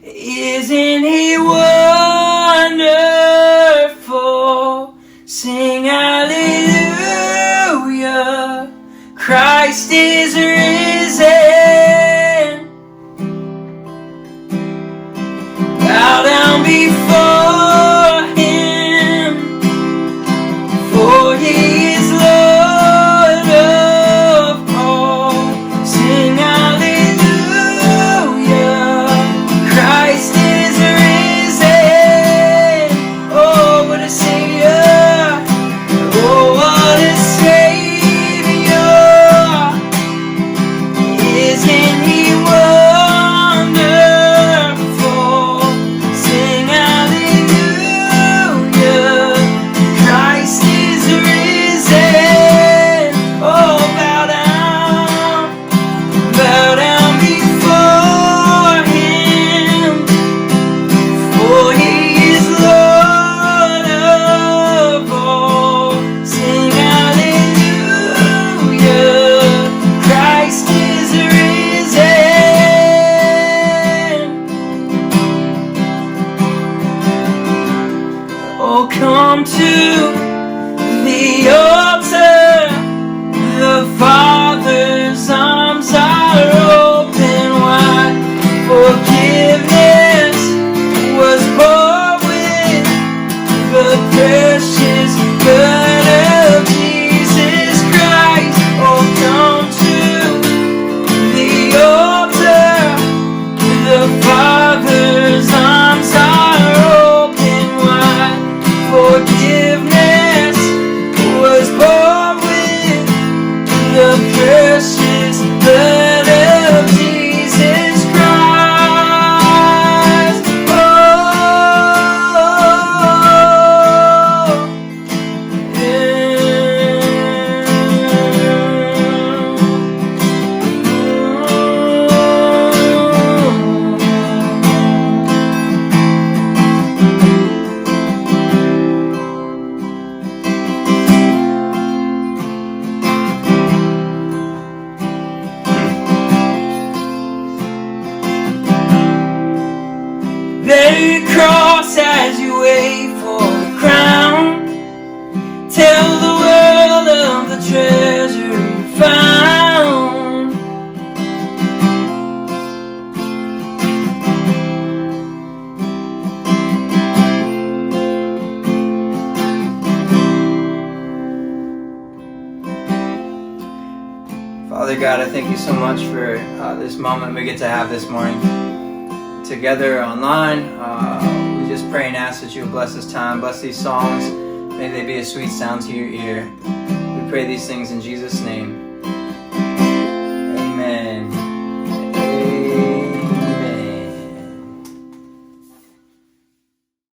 Isn't he wonderful? Sing alleluia. Christ is risen. Bow down before him, for he is Lord of all. Sing alleluia. Christ is risen. Oh, what a Savior. Oh, what a Savior. Isn't he wonderful? Sing hallelujah. Christ is risen. Oh, bow down before him, for he is Lord of all. Sing hallelujah. Christ is risen. Oh, come to the altar. The Father's arms are open wide. Forgiveness was bought with the precious blood of Jesus Christ. Oh, come to the altar. The Father's arms are open wide. Forgiveness was bought with the precious blood of Jesus Christ. Lay your cross as you wait for the crown. Tell the world of the treasure you found. Father God, I thank you so much for this moment we get to have this morning together online. We just pray and ask that you would bless this time, bless these songs. May they be a sweet sound to your ear. We pray these things in Jesus' name.